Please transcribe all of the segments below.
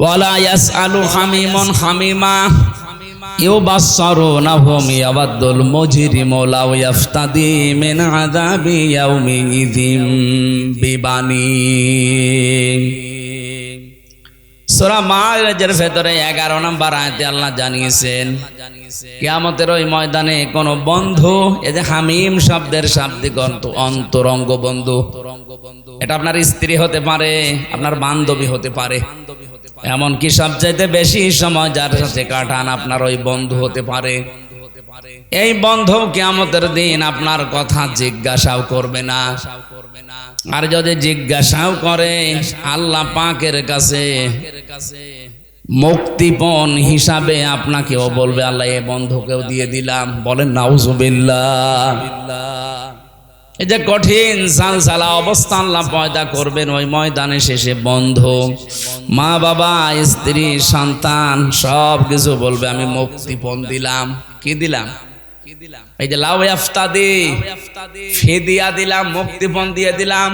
ওয়ালা ইয়াসআলু হামিমুন হামিমা ইউবাসসারুনাহুম ইয়াওয়াদ্দুল মুজরিমু লাউ ইয়াফতাদি মিন আযাবি ইয়াউমিযিম বিবানি। সূরা মাআরিজের ভেতরে 11 নম্বর আয়াতে আল্লাহ জানিয়েছেন কিয়ামতের ওই ময়দানে কোন বন্ধু, এই যে হামিম শব্দের শাব্দিক অন্তরঙ্গ বন্ধু, এটা আপনার স্ত্রী হতে পারে, আপনার বান্ধবী হতে পারে, এমনকি সবচাইতে বেশি সময় যার সাথে কাটান আপনার ওই বন্ধু হতে পারে। এই বন্ধু কিয়ামতের দিন আপনার কথা জিজ্ঞাসাও করবে না, আর যদি জিজ্ঞাসাও করে আল্লাহ পাকের কাছে মুক্তিপণ হিসাবে আপনাকেও বলবে আল্লাহ এই বন্ধুকেও দিয়ে দিলাম। বলেন নাউজুবিল্লাহ। এই যে কঠিন সালসালা অবস্থা আল্লাহ পয়দা করবেন ওই ময়দানে শেষে, বন্ধু, মা বাবা, স্ত্রী, সন্তান সব কিছু বলবে আমি মুক্তিপণ দিলাম। কি দিলাম? এই যে লাউ ইয়াফতাদি, ফিদিয়া দিলাম, মুক্তিপণ দিয়ে দিলাম।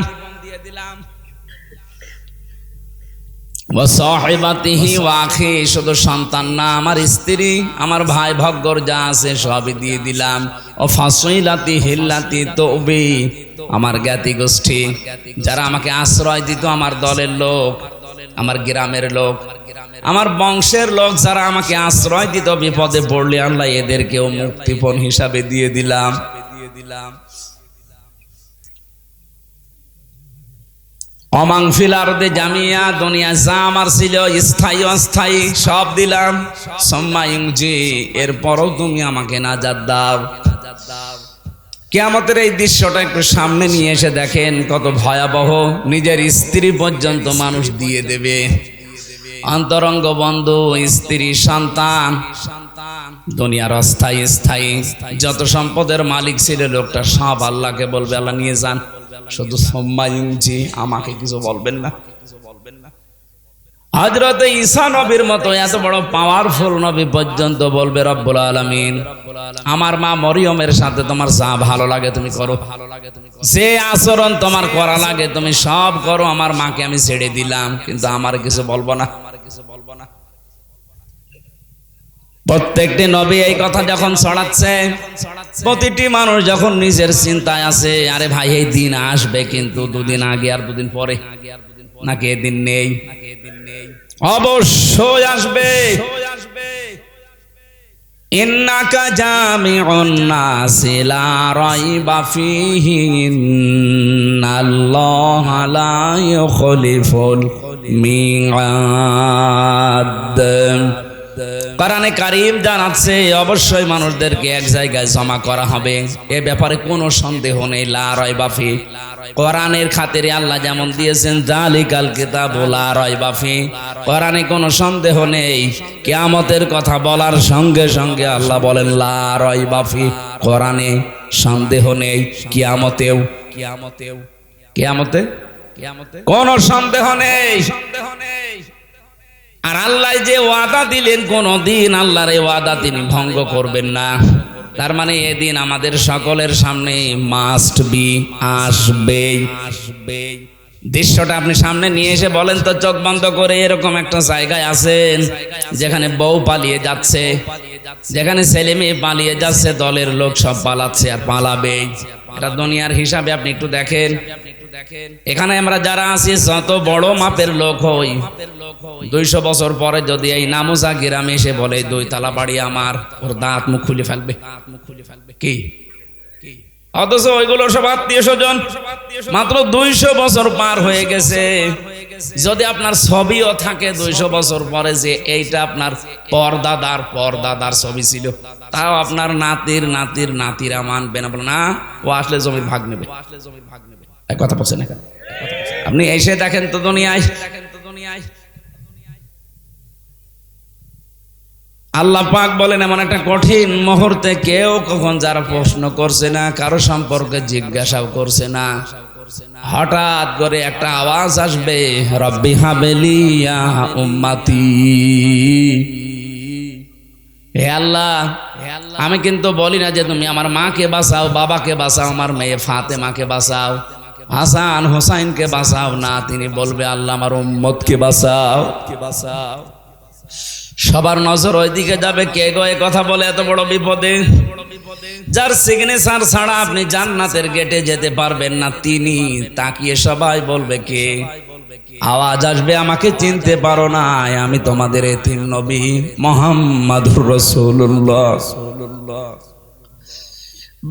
ওয়া সাহিবাতিহি ওয়া আখি, শুধু সন্তান না, আমার স্ত্রী, আমার ভাই ভগ্গর যা আছে সবই দিয়ে দিলাম। ও ফাসিলাতি হিল্লাতি তুবি, আমার জ্ঞাতি গোষ্ঠী যারা আমাকে আশ্রয় দিত, আমার দলের লোক, আমার গ্রামের লোক, আমার বংশের লোক যারা আমাকে আশ্রয় দিত, বিপদে পড়লে আল্লাহ এদেরকেও মুক্তিপণ হিসাবে দিয়ে দিলাম। অমাং ফিল আরদে জামিয়া, দুনিয়া যা আমার ছিল স্থায়ী অস্থায়ী সব দিলাম। সুম্মা ইউনজি, এরপরও তুমি আমাকে নাজাত দাও। কিয়ামতের এই দৃশ্যটা একটু সামনে নিয়ে এসে দেখেন কত ভয়াবহ। নিজের স্ত্রী পর্যন্ত মানুষ দিয়ে দেবে, অন্তরঙ্গ বন্ধু, স্ত্রী, সন্তান, দুনিয়ার অস্থায়ী স্থায়ী যত সম্পদের মালিক ছিল লোকটা সব আল্লাহকে বলবে আল্লাহ নিয়ে যান, শুধু সম্মাইজি আমাকে কিছু বলবেন না। হযরত ঈসা নবীর মতো এত বড় পাওয়ারফুল নবী পর্যন্ত বলবে রব্বুল আলামিন আমার মা মরিয়মের সাথে তোমার যা ভালো লাগে তুমি করো, যে আচরণ তোমার করা লাগে তুমি সব করো, আমার মাকে আমি ছেড়ে দিলাম, কিন্তু আমার কিছু বলবো না। প্রত্যেকটি নবী এই কথা যখন ছড়াচ্ছে, প্রতিটি মানুষ যখন নিজের চিন্তায় আছে আরে ভাই এই দিন আসবে, কিন্তু দুদিন আগে আর দুদিন পরে, নাকি এদিন নেই? অবশ্যই আসবে। ইন্নাকা জামিউন নাসি লা রাইবা ফীহি ইন্নাল্লাহা লা ইউখলিফুল মিআদ। কোরআনে কারীম জানাচ্ছে অবশ্যই মানুষদেরকে এক জায়গায় জমা করা হবে, এ ব্যাপারে কোনো সন্দেহ নেই। লা রাইবা ফি, কোরআনের খাতিরে আল্লাহ যেমন দিয়েছেন যালিকাল কিতাবু লা রাইবা ফি, কোরআনে কোনো সন্দেহ নেই। কিয়ামতের কথা বলার সঙ্গে সঙ্গে আল্লাহ বলেন লা রাইবা ফি, কোরআনে সন্দেহ নেই। কিয়ামতেও কিয়ামতে কোনো সন্দেহ নেই। আর আল্লাহ যে ওয়াদা দিলেন কোনদিন আল্লাহর এই ওয়াদা তিনি ভঙ্গ করবেন না। তার মানে এদিন আমাদের সকলের সামনে মাস্ট বি, আসবে। দৃশ্যটা আপনি সামনে নিয়ে এসে বলেন তো চোখ বন্ধ করে, এরকম একটা জায়গায় আছেন যেখানে বউ পালিয়ে যাচ্ছে, যেখানে ছেলে মেয়ে পালিয়ে যাচ্ছে, দলের লোক সব পালাচ্ছে আর পালাবে। এটা দুনিয়ার হিসাবে আপনি একটু দেখেন। এখানে আমরা যারা আছি যত বড় মাপের লোক হই, 200 বছর পরে যদি এই নামুজা গ্রামে এসে বলে 2 তালা বাড়ি আমার, ওর দাঁত মুখ খুলে ফেলবে। কি অথচ ওইগুলো সব আত্মীয় স্বজন, মাত্র 200 বছর পার হয়ে গেছে। যদি আপনার ছবিও থাকে 200 বছর পরে যে এইটা আপনার পরদাদার ছবি ছিল, তাও আপনার নাতির নাতির নাতিরা মানবে না, বলে না ও আসলে জমির ভাগ নেবে। কথা বলছেন না? আপনি এসে দেখেন তো দুনিয়ায় আল্লাহ পাক বলেন এমন একটা কঠিন মুহূর্তে কেউ কখন যারা প্রশ্ন করছে না, কারো সম্পর্কে জিজ্ঞাসাও করছে না, হঠাৎ করে একটা আওয়াজ আসবে রব্বি হাবলি ইয়া উম্মতি। হে আল্লাহ, আমি কিন্তু বলি না যে তুমি আমার মাকে বাঁচাও, বাবাকে বাঁচাও, আমার মেয়ে ফাতেমাকে বাঁচাও, হাসান হোসাইনকে বাঁচাও না, তিনি বলবে আল্লাহ আমার উম্মতকে বাঁচাও। সবার নজর ওইদিকে যাবে, কে গো এ কথা বলে এত বড় বিপদে? যার সিগনেচার ছাড়া আপনি জান্নাতের গেটে যেতে পারবেন না, তিনি তাকিয়ে সবাই বলবে কে? আওয়াজ আসবে, আমাকে চিনতে পারো না, আমি তোমাদের এতিম নবী মুহাম্মাদুর রাসূলুল্লাহ।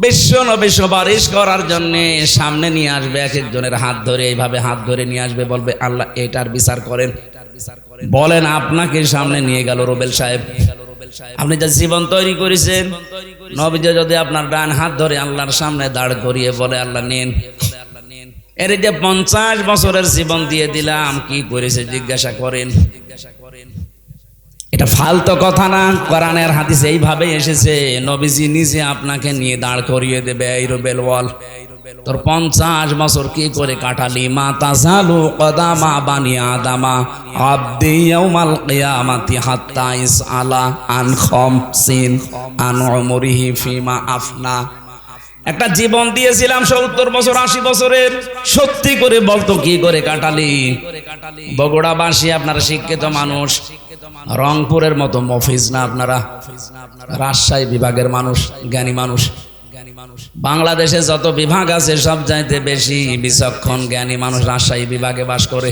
বিশ্ব নবী সুপারিশ করার জন্য সামনে নিয়ে আসবে, এক একজনের হাত ধরে, এইভাবে হাত ধরে নিয়ে আসবে, বলবে আল্লাহ এটার বিচার করেন। বলেন আপনাকে সামনে নিয়ে গেল রুবেল সাহেব, আপনি যা জীবন তৈরি করেছেন, নবীজি যদি আপনার ডান হাত ধরে আল্লাহর সামনে দাঁড় করিয়ে বলে আল্লাহ নেন, এর যে 50 বছরের জীবন দিয়ে দিলাম, কি করেছে জিজ্ঞাসা করেন। এটা ফালতু কথা না, কোরআনের হাদিসে এইভাবে এসেছে। নবীজি নিজে আপনাকে নিয়ে দাঁড় করিয়ে দেবে, এই রুবেল বল তোর 50 বছর কি করে কাটালি? মা তাজালু কদামা বানি আদামা আবদি ইয়াউমাল কিয়ামাতি হাত্তা ইসআলা আন খামসিন আন উমরিহি ফিমা আফনা। একটা জীবন দিয়েছিলাম 70 বছর 80 বছরের, সত্যি করে বলতো কি করে কাটালি? বগুড়াবাসী আপনারা শিক্ষিত মানুষ, রংপুরের মতো মফিজ না আপনারা, রাজশাহী বিভাগের মানুষ, জ্ঞানী মানুষ। বাংলাদেশে যত বিভাগ আছে সব চাইতে বেশি বিচক্ষণ জ্ঞানী মানুষ রাজশাহী বিভাগে বাস করে।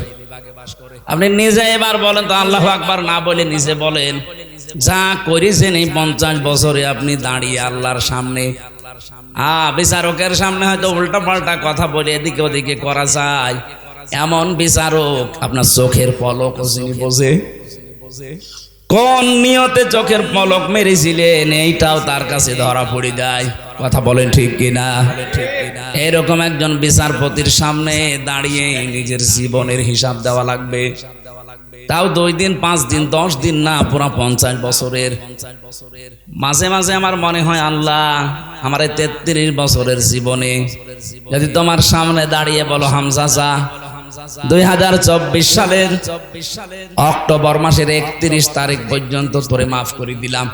আপনি নিজে এবার বলেন তো, আল্লাহু আকবার না বলে নিজে বলেন, যা করেছেন এই 50 বছরে আপনি দাঁড়িয়ে আল্লাহর সামনে, বিচারকের সামনে হয়তো উল্টা পাল্টা কথা বলে এদিকে ওদিকে করা যায়, এমন বিচারক আপনার চোখের পলক বোঝে, কোন নিয়তে চোখের পলক মেরেছিলেন এইটাও তার কাছে ধরা পড়ে যায়। কথা বলেন ঠিক কিনা? এরকম একজন বিচারপতির সামনে দাঁড়িয়ে নিজের জীবনের হিসাব দেওয়া লাগবে, তাও 2 দিন 5 দিন 10 দিন না, পুরা 50 বছরের। মাঝে মাঝে আমার মনে হয় আল্লাহ আমার 33 বছরের জীবনে যদি তোমার সামনে দাঁড়িয়ে বলো হামজাজা 2024 সালের অক্টোবর মাসের 31 তারিখ পর্যন্ত তোরে মাফ করে দিলাম,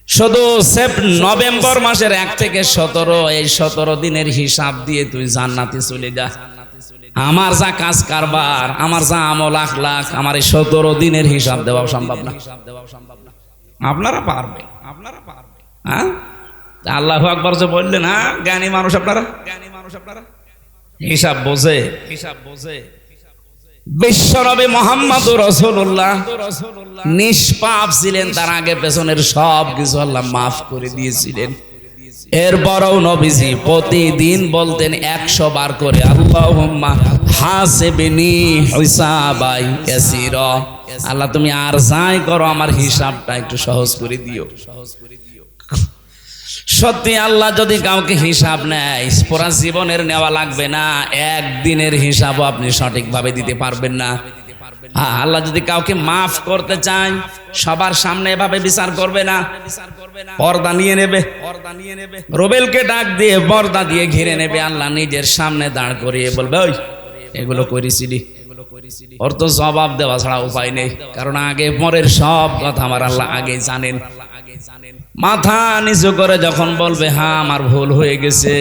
শুধু নভেম্বর মাসের 1 থেকে 17 এই 17 দিনের হিসাব দিয়ে তুই জান্নাতে চলে যা। আমার যা কাজ কারবার, আমার যা আমল আখলাক, আমার এই 17 দিনের হিসাব দেওয়া সম্ভব না। আপনারা পারবেন, হ্যাঁ? আল্লাহু আকবার যে বললেন, হ্যাঁ জ্ঞানী মানুষ আপনারা, হিসাব বোঝে। বিশ্বনবী মুহাম্মদুর রাসূলুল্লাহ নিষ্পাপ ছিলেন, তার আগে পেছনের সব কিছু আল্লাহ মাফ করে দিয়েছিলেন। এরপরও নবীজি প্রতিদিন বলতেন 100 বার করে আল্লাহুম্মা হাসিবনি হিসাবাই ইয়াসিরা, আল্লাহ তুমি আর যাই করো আমার হিসাবটা একটু সহজ করে দিও। সত্যি আল্লাহ যদি কাউকে হিসাব নেয়, পুরা জীবনের নেওয়া লাগবে না, একদিনের হিসাবও আপনি সঠিকভাবে দিতে পারবেন না। আল্লাহ যদি কাউকে মাফ করতে চায়, সবার সামনে এভাবে বিচার করবে না, পর্দা নিয়ে নেবে। রুবেলকে ডাক দিয়ে পর্দা দিয়ে ঘিরে নেবে, আল্লাহ নিজের সামনে দাঁড় করিয়ে বলবে ওই এগুলো করেছিলি। ওর তো জবাব দেওয়া ছাড়া উপায় নেই, কারণ আগে পরের সব কথা আমার আল্লাহ আগে জানেন। মাথা নিচু করে যখন বলবে হ্যাঁ আমার ভুল হয়ে গেছে,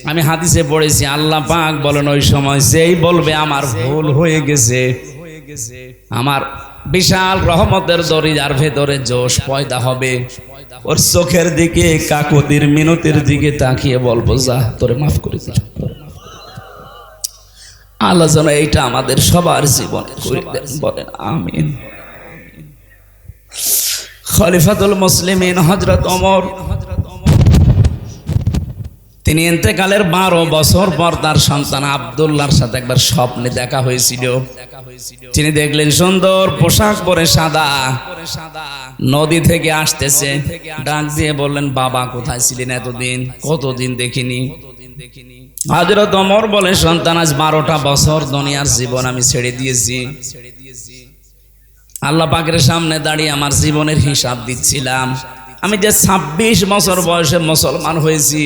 আমি হাদিসে পড়েছি আল্লাহ পাক বলেন ওই সময় যেই বলবে আমার ভুল হয়ে গেছে, আমার বিশাল রহমতের দরিয়ার ভেতরে জোশ পয়দা হবে, ওর চোখের দিকে কাকুতির মিনতির দিকে তাকিয়ে বলবো যা তোরে মাফ করে দিল। আল্লাহ যেন এইটা আমাদের সবার জীবনে করে দেন, বলেন আমিন। খলিফাতুল মুসলিমিন হযরত ওমর, তিনি ইন্তেকালের 12 বছর পর তার সন্তান আব্দুল্লাহর সাথে একবার স্বপ্নে দেখা হয়েছিল। তিনি দেখলেন সুন্দর পোশাক পরে সাদা নদী থেকে আসতেছে, ডাক দিয়ে বললেন বাবা কোথায় ছিলেন এতদিন, কতদিন দেখিনি। হযরত ওমর বলে সন্তান আজ 12টা বছর দুনিয়ার জীবন আমি ছেড়ে দিয়েছি, আল্লাহ পাকের সামনে দাঁড়িয়ে আমার জীবনের হিসাব দিচ্ছিলাম। আমি যে 26 বছর বয়সে মুসলমান হয়েছি,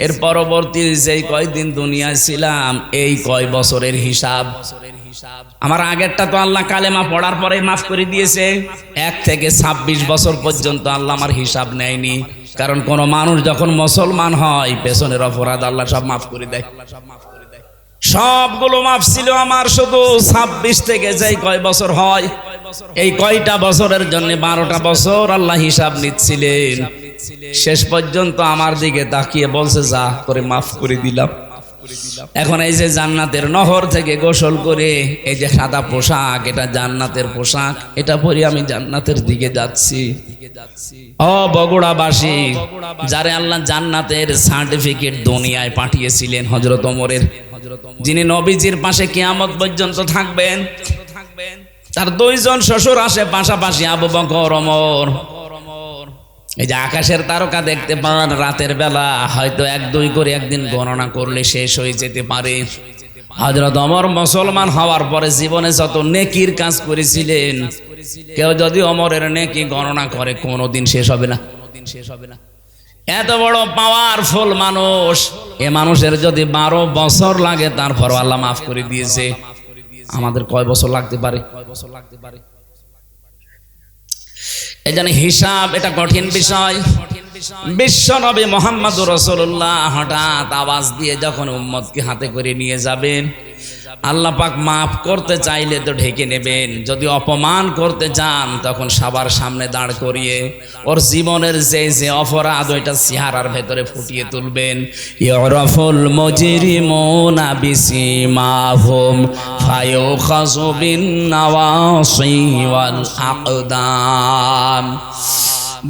এর পরবর্তী যেই কয়দিন দুনিয়ায় ছিলাম এই কয় বছরের হিসাব। আমার আগেরটা তো আল্লাহ কালেমা পড়ার পরে মাফ করে দিয়েছে, 1 থেকে 26 বছর পর্যন্ত আল্লাহ আমার হিসাব নেয়নি, কারণ কোন মানুষ যখন মুসলমান হয় পেছনের অপরাধ আল্লাহ সব মাফ করে দেয়। সবগুলো মাফ ছিল আমার, শুধু 26 থেকে যেই কয় বছর হয়, এই কয়টা বছরের জন্য 12টা বছর আল্লাহ হিসাব নিচ্ছিলেন। শেষ পর্যন্ত আমার দিকে তাকিয়ে বলছে যা করে মাফ করে দিলাম। এখন এই যে জান্নাতের নহর থেকে গোসল করে এই যে সাদা পোশাক, এটা জান্নাতের পোশাক, এটা পরে আমি জান্নাতের দিকে যাচ্ছি। ও বগুড়াবাসী, যারে আল্লাহ জান্নাতের সার্টিফিকেট দুনিয়ায় পাঠিয়েছিলেন হযরত ওমরের, যিনি নবীজির পাশে কিয়ামত পর্যন্ত থাকবেন, তার 2 জন শ্বশুর আসে পাশাপাশি, আবু বকর, ওমর। এই যে আকাশের তারকা দেখতে পান রাতের বেলা, হয়তো 1-2 করে একদিন গণনা করলে শেষ হয়ে যেতে পারে। হযরত ওমর মুসলমান হওয়ার পরে জীবনে যত নেকির কাজ করেছিলেন, কেউ যদি ওমরের নেকি গণনা করে কোনোদিন শেষ হবে না। এত বড় পাওয়ারফুল মানুষ, এ মানুষের যদি 12 বছর লাগে তারপর আল্লাহ মাফ করে দিয়েছে, আমাদের কয় বছর লাগতে পারে? এই জন্য হিসাব এটা কঠিন বিষয়। বিশ্ব নবী মুহাম্মদুর রাসূলুল্লাহ হঠাৎ আওয়াজ দিয়ে যখন উম্মতকে হাতে করে নিয়ে যাবেন, আল্লাহ পাক মাফ করতে চাইলে তো ঢেকে নেবেন, যদি অপমান করতে চান তখন সবার সামনে দাঁড় করিয়ে ওর জীবনের যে অপরাধ ওইটা চেহারার ভেতরে ফুটিয়ে তুলবেন। ইউরাফুল মুজরিমুনা বিসিমাহুম ফায়ুখাযু বিন নাওয়াসি ওয়াল আকদাম।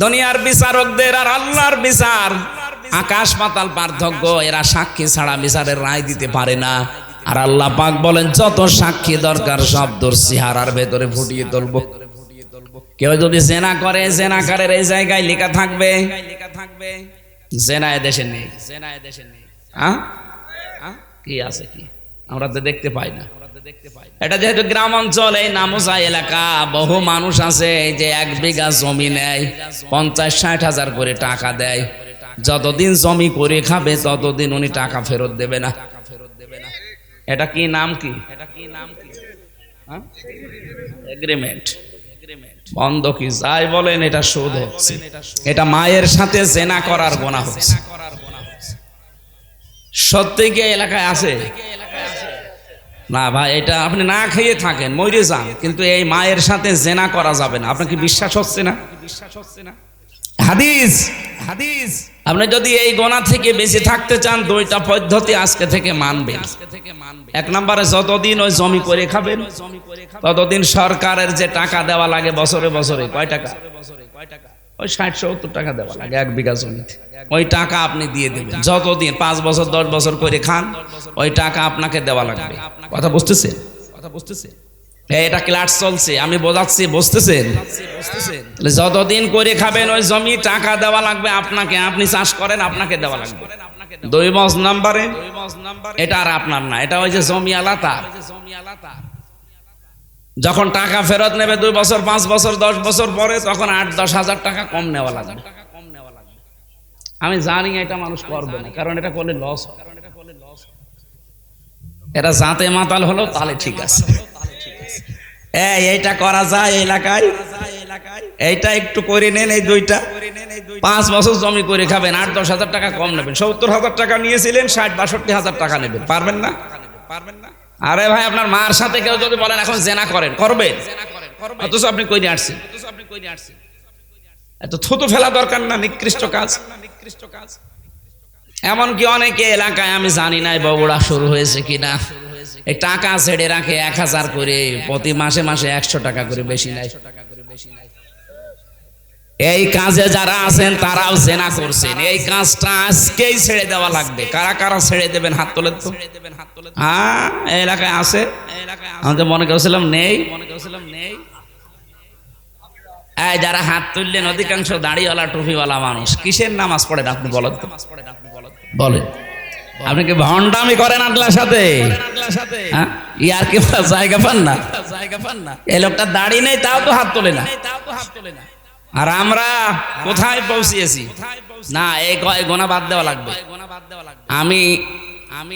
দুনিয়ার বিচারকদের আর আল্লাহর বিচার আকাশ পাতাল পার্থক্য। এরা সাক্ষী ছাড়া বিচারের রায় দিতে পারে না, আর আল্লাহ পাক বলেন যত সাক্ষী দরকার সব তোর চেহারার ভেতরে ফুটিয়ে তুলবো। কেউ যদি জেনা করে, জেনাকারের এই জায়গায় লেখা থাকবে জেনা এদেশে নেই। কি আছে কি আমরা তো দেখতে পাই না। এটা যেহেতু গ্রাম অঞ্চল, এই নামোজা এলাকা, বহু মানুষ আছে যে 1 বিঘা জমি নেয় 50-60 হাজার করে টাকা দেয়, যতদিন জমি করে খাবে ততদিন উনি টাকা ফেরত দেবে না। এটা কি নাম কি? এগ্রিমেন্ট, বন্ধ কি যাই বলেন, এটা সুদ হচ্ছে। এটা মায়ের সাথে জেনা করার গুনাহ হচ্ছে। সত্যি কি এলাকায় আছে? না ভাই, এটা আপনি না খেয়ে থাকেন, মরে যান, কিন্তু এই মায়ের সাথে জেনা করা যাবে না। আপনার কি বিশ্বাস হচ্ছে না? হাদিস আপনি যদি এই গোনা থেকে বেঁচে থাকতে চান, 2টা পদ্ধতি আজকে থেকে মানবেন। 1 নম্বরে যতদিন ওই জমি করে খাবেন ততদিন সরকারের যে টাকা দেওয়া লাগে বছরে বছরে, কয় টাকা? ওই 60-70 টাকা দেওয়া লাগে 1 বিঘা জমিতে। ওই টাকা আপনি দিয়ে দেবেন, যতদিন 5 বছর 10 বছর করে খান ওই টাকা আপনাকে দেওয়া লাগবে। কথা বুঝতেছেন? এটা ক্লাস চলছে, আমি বোঝাচ্ছি, বুঝতেছেন? যতদিন করে খাবেন ওই জমি টাকা দেওয়া লাগবে আপনাকে, আপনি চাষ করেন আপনাকে দেওয়া লাগবে। 2 নম্বরে এটা আর আপনার না, এটা ওই যে জমিওয়ালা তার। যখন টাকা ফেরত নেবে 2 বছর 5 বছর 10 বছর পরে, তখন 8-10 হাজার টাকা কম নেওয়া লাগবে। আমি জানি এটা মানুষ করবে না, কারণ এটা করলে লস। এটা জাতে মাতাল হলো তাহলে ঠিক আছে, এইটা করা যায় এলাকায়, এইটা একটু করে নেন। এই 2টা 5 বছর জমি করে খাবেন, 8-10 হাজার টাকা কম নেবেন। 70 হাজার টাকা নিয়েছিলেন, 60-62 হাজার টাকা নেবেন। পারবেন না? আরে ভাই, আপনার মার সাথে কেউ যদি বলেন এখন জেনা করেন, করবেন, অথচ আপনি কই নিয়ে আসছেন। এত থুতু ফেলা দরকার না, নিকৃষ্ট কাজ। এমনকি অনেকে এলাকায়, আমি জানি না বগুড়া শুরু হয়েছে কিনা, এই টাকা ছেড়ে রাখে 1000 করে, প্রতি মাসে 100 টাকা করে, বেশি নাই। এই কাজে যারা আছেন তারাও জেনা করছেন। এই কাজটা আজকেই ছেড়ে দেওয়া লাগবে। কারা কারা ছেড়ে দেবেন হাত তোলেন তো। হ্যাঁ, এই এলাকায় আছে, আমি তো মনে করছিলাম নেই। এই যারা হাত তুললেন অধিকাংশ দাড়িওয়ালা টুপিওয়ালা মানুষ। কিসের নামাজ পড়েন আপনি বলেন তো? বলেন, আপনি কি ভণ্ডামি করেন আল্লাহর সাথে? ইয়ার কি জায়গা পান না? এই লোকটা দাড়ি নেই তাও তো হাত তোলে না। আর আমরা কোথায় পৌঁছিয়েছি? না, এই গোনা বাদ দেওয়া লাগবে। আমি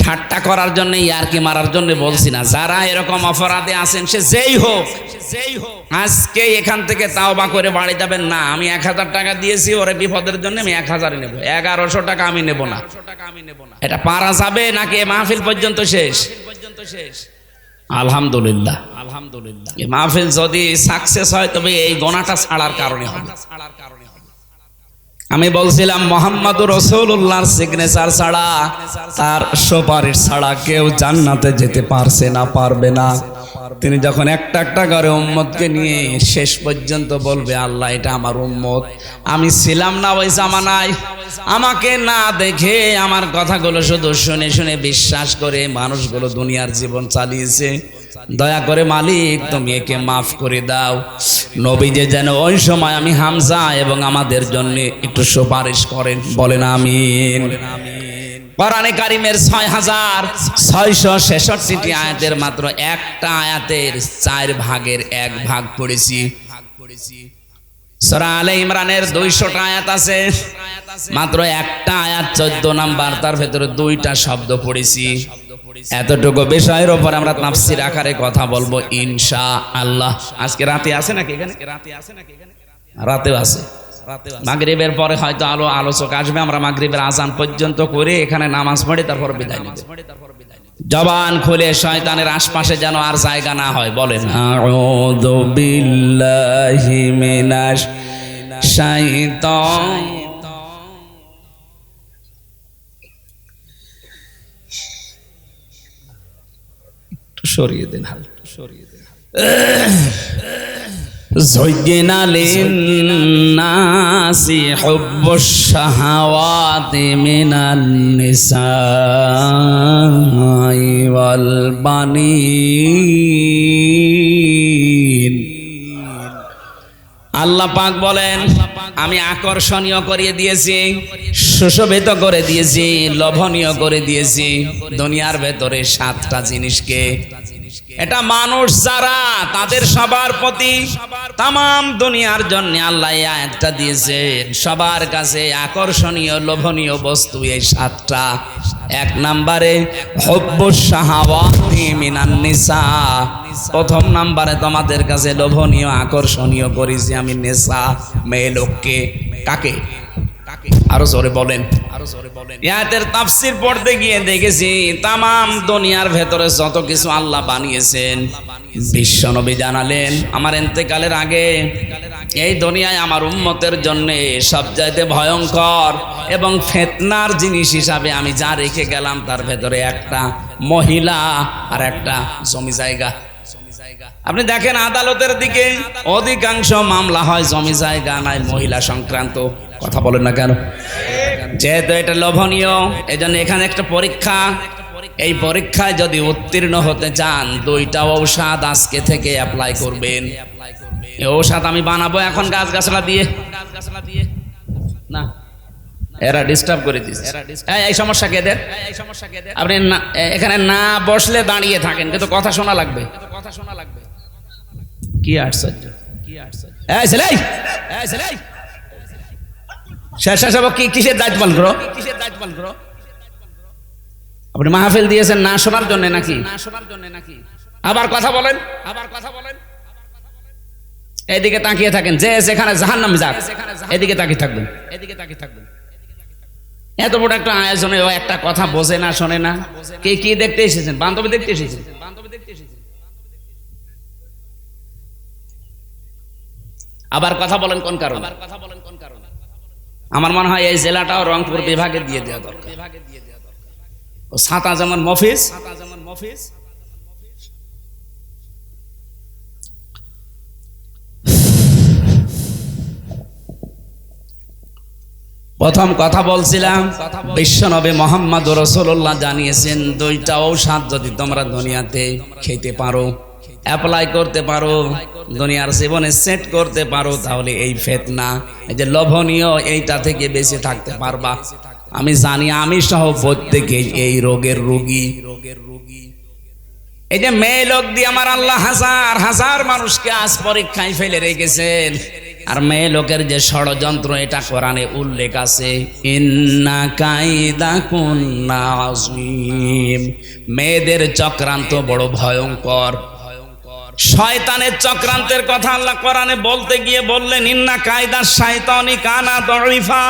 ঠাট্টা করার জন্য ইয়ারকি মারার জন্য বলছি না। যারা এরকম অপরাধে আছেন সে যেই হোক, আজকে এখান থেকে তাওবা করে বাড়ি যাবেন না। আমি 1000 টাকা দিয়েছি ওরে বিপদের জন্য, আমি 1000 নেব, 1100 টাকা আমি নেব না। এটা পারা যাবে নাকি এ মাহফিল পর্যন্ত শেষ? আলহামদুলিল্লাহ, আলহামদুলিল্লাহ। এই মাহফিল যদি সাকসেস হয় তবে এই গোনাটা ছাড়ার কারণে হবে। আমি বলছিলাম মুহাম্মদুর রাসূলুল্লাহর সিগনেচার ছাড়া, তার সুপারিশ ছাড়া কেউ জান্নাতে যেতে পারছে না, পারবে না। তিনি যখন একটা একটা করে উম্মতকে নিয়ে শেষ পর্যন্ত বলবে, আল্লাহ এটা আমার উম্মত, আমি ছিলাম না ওই জামানায়, আমাকে না দেখে আমার কথাগুলো শুধু শুনে শুনে বিশ্বাস করে মানুষগুলো দুনিয়ার জীবন চালিয়েছে, দয়া করে মালিক তুমি একে মাফ করে দাও। নবীজি যেন ওই সময় আমি হামজা এবং আমাদের জন্য একটু সুপারিশ করেন, বলেন আমিন। কোরআনে কারিমের 6666টি আয়াতের মাত্র একটা আয়াতের 4 ভাগের 1 ভাগ পড়েছি। সূরা আলে ইমরানের 200টা আয়াত আছে, মাত্র একটা আয়াত 14 নাম্বার, তার ভেতরে 2টা শব্দ পড়েছি। এতটুকু বিষয়ের উপর আমরা তাফসীর আকারে কথা বলবো ইনশাআল্লাহ। আজকে রাতে আছে নাকি এখানে? রাতেও আছে। মাগরিবের পরে হয়তো আলোচক আসবে, আমরা মাগরিবের আজান পর্যন্ত করে এখানে নামাজ পড়ে তারপর বিদায় নেব। জবান খুলে শয়তানের আশপাশে যেন আর জায়গা না হয়, বলেন আউযু বিল্লাহি মিনাশ শাইতান। সরিয়ে দেন, হালকা সরিয়ে দেন। زين للناس حب الشهوات من النساء والبنين। আল্লাহ পাক বলেন, আমি আকর্ষণীয় করিয়ে দিয়েছি, সুশোভিত করে দিয়েছি, লোভনীয় করে দিয়েছি দুনিয়ার ভেতরে 7টা জিনিসকে। এটা মানুষ যারা, তাদের সবার প্রতি তামাম দুনিয়ার জন্য আল্লাহ এই আয়াতটা দিয়েছেন। সবার কাছে আকর্ষণীয় লোভনীয় বস্তু এই 7টা। 1 নম্বরে হুব্বুশ শাহাওয়াতি মিনান নিসা। প্রথম নম্বরে তোমাদের কাছে লোভনীয় আকর্ষণীয় করেছি আমি নেশা, মেয়ে লোককে। কাকে? আরো জোরে বলেন, আরো জোরে বলেন। আয়াতের তাফসীর পড়তে গিয়ে দেখেছি তামাম দুনিয়ার ভেতরে যত কিছু আল্লাহ বানিয়েছেন, বিশ্বনবী জানালেন আমার ইন্তেকালের আগে এই দুনিয়ায় আমার উম্মতের জন্য সবচাইতে ভয়ঙ্কর এবং ফিতনার জিনিস হিসাবে আমি যা রেখে গেলাম তার ভেতরে একটা মহিলা আর একটা জমি জায়গা। আপনি দেখেন আদালতের দিকে অধিকাংশ মামলা হয় জমি জায়গা নাই মহিলা সংক্রান্ত। কথা বলেন না কেন? যেহেতু এটা লোভনীয়, এজন্য এখানে একটা পরীক্ষা। এই পরীক্ষায় যদি উত্তীর্ণ হতে চান 2টা ঔষধ আজকে থেকে অ্যাপ্লাই করবেন। এই ঔষধ আমি বানাবো এখন গাছগাছলা দিয়ে না, এরা ডিস্টার্ব করে দিচ্ছে। এই সমস্যা কেদের? আপনি এখানে না বসলে দাঁড়িয়ে থাকেন, কিন্তু কথা শোনা লাগবে। কি আশ্চর্য, কি আশ্চর্য। এই ছেলে, এই ছেলে, স্বেচ্ছাসেবক কি কিসের দায়িত্ব পালন করো? কিসের দায়িত্ব পালন করো? আপনি মাহফিল দিয়েছেন না শোনার জন্য নাকি? না শোনার জন্য নাকি? আবার কথা বলেন, আবার কথা বলেন। এদিকে তাকিয়ে থাকেন, যে যেখানে জাহান্নামে যাক এদিকে তাকিয়ে থাকবেন, এদিকে তাকিয়ে থাকবেন। এত বড় একটা আয়োজনে ও একটা কথা বোঝে না, শোনে না। কে কি দেখতে এসেছেন? বান্ধবী দেখতে এসেছেন? বান্ধবী দেখতে এসেছেন। আবার কথা বলেন কোন কারণে? আবার কথা বলেন কোন কারণে? আমার মনে হয় এই জেলাটাও রংপুর বিভাগে দিয়ে দেওয়া দরকার। ও ছাতা যেমন মফিজ, প্রথম কথা বলছিলাম বিশ্বনবী মুহাম্মদুর রাসূলুল্লাহ জানিয়েছেন 2টা ঔষধ যদি তোমরা দুনিয়াতে খেতে পারো, অ্যাপ্লাই করতে পারো, দুনিয়ার জীবনে সেট করতে পারো, তাহলে এই ফিতনা, এই যে লোভনীয়, এইটা থেকে বেঁচে থাকতে পারবা। আমি জানি আমি সহ প্রত্যেকেই এই রোগের রোগী। এই যে মেয়ে লোক দিয়ে আমার আল্লাহ হাজার হাজার মানুষকে আজ পরীক্ষায় ফেলে রেখেছেন। আর মেয়ে লোকের যে ষড়যন্ত্র এটা কোরআনে উল্লেখ আছে, ইন্না কাইদাকুন্না আযীম, মেয়েদের চক্রান্ত বড় ভয়ঙ্কর। শয়তানের চক্রান্তের কথা আল্লাহ কোরআনে বলতে গিয়ে বললেন, ইন্না কায়দা শাইতানি কানা দাঈফা,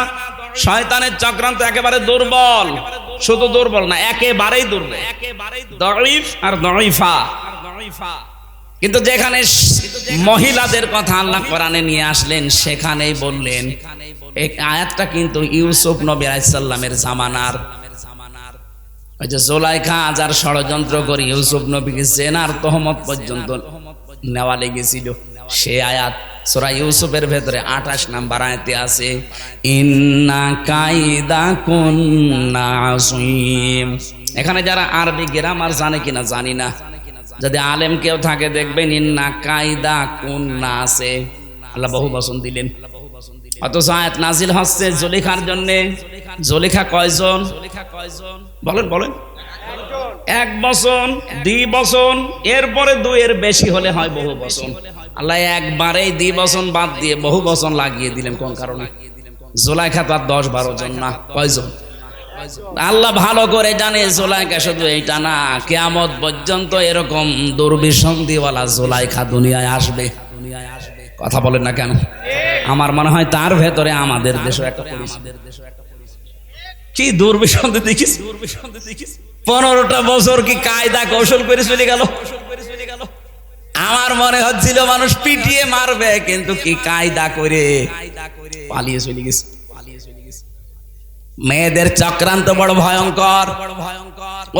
শয়তানের চক্রান্ত একেবারে দুর্বল। শুধু দুর্বল না, একেবারেই দুর্বল, দাঈফ আর দাঈফা। কিন্তু যেখানে মহিলাদের কথা আল্লাহ কোরআনে নিয়ে আসলেন, সেখানেই বললেন, এই আয়াতটা কিন্তু ইউসুফ নবী আলাইহিস সালামের জামানার। ওই যে জুলাইখা যার ষড়যন্ত্র করে ইউসুফ নবীকে জেনার তহমত পর্যন্ত নেওয়া লেগেছিল, সে আয়াত সূরা ইউসুফের ভেতরে 28 নম্বর আয়াতে আছে, ইন্না কাইদাকুন্না আযীম। এখানে যারা আরবি গ্রামার জানে কিনা জানি না, যদি আলেম কেউ থাকে দেখবেন ইন্না কাইদাকুন্না আছে, আল্লাহ বহু বচন দিলেন। অথচ আয়াত নাজিল হচ্ছে জুলেখার জন্য। জুলেখা কয়জন? বলেন বলেন। এক বচন, দুই বচন, এরপরে দুইয়ের বেশি হলে হয় বহু বচন। আল্লাহ একবারেই দুই বচন বাদ দিয়ে বহু বচন লাগিয়ে দিলেন। কোন কারণে? জুলাইখা তো আর 10-12 জন না, কয়জন? আল্লাহ ভালো করে জানে জুলাইখা শুধু এইটা না, কিয়ামত পর্যন্ত এরকম দুর্বিসন্ধিওয়ালা জুলাইখা দুনিয়ায় আসবে। কথা বলেন না কেন? আমার মনে হয় তার ভেতরে আমাদের দেশে একটা কি দুর্বিসন্ধি দেখিস। 15টা বছর কি কায়দা কৌশল করে চলে গেল। আমার মনে হচ্ছিল মানুষ পিটিয়ে মারবে, কিন্তু কি কায়দা করে পালিয়ে চলে গেছে। মেয়েদের চক্রান্ত বড় ভয়ঙ্কর।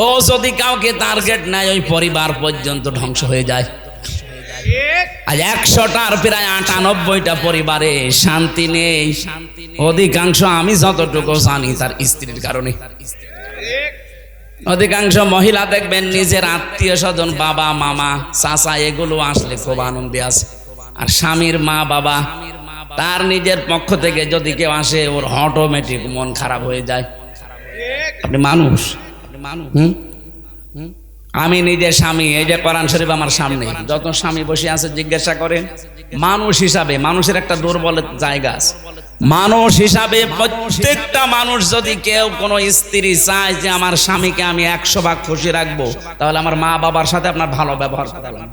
ও যদি কাউকে টার্গেট নেয়, ওই পরিবার পর্যন্ত ধ্বংস হয়ে যায়। আজ 100টার প্রায় 98টা পরিবারে শান্তি নেই। অধিকাংশ, আমি যতটুকু জানি, তার স্ত্রীর কারণে। অধিকাংশ মহিলা দেখবেন নিজের আত্মীয় স্বজন, বাবা মামা চাচা, এগুলো আসলে খুব আনন্দে আছে। আর স্বামীর মা বাবা, তার নিজের পক্ষ থেকে যদি কেউ আসে, ওর অটোমেটিক মন খারাপ হয়ে যায়। আপনি মানুষ, আমি নিজে স্বামী, এই যে কোরআন শরীফ আমার সামনে, যত স্বামী বসে আছে জিজ্ঞাসা করেন, মানুষ হিসাবে মানুষের একটা দুর্বল জায়গা আছে। মানুষ হিসাবে প্রত্যেকটা মানুষ, যদি কেউ কোনো স্ত্রী চায় যে আমার স্বামীকে আমি 100 ভাগ খুশি রাখবো, তাহলে আমার মা বাবার সাথে আপনার ভালো ব্যবহার করবেন।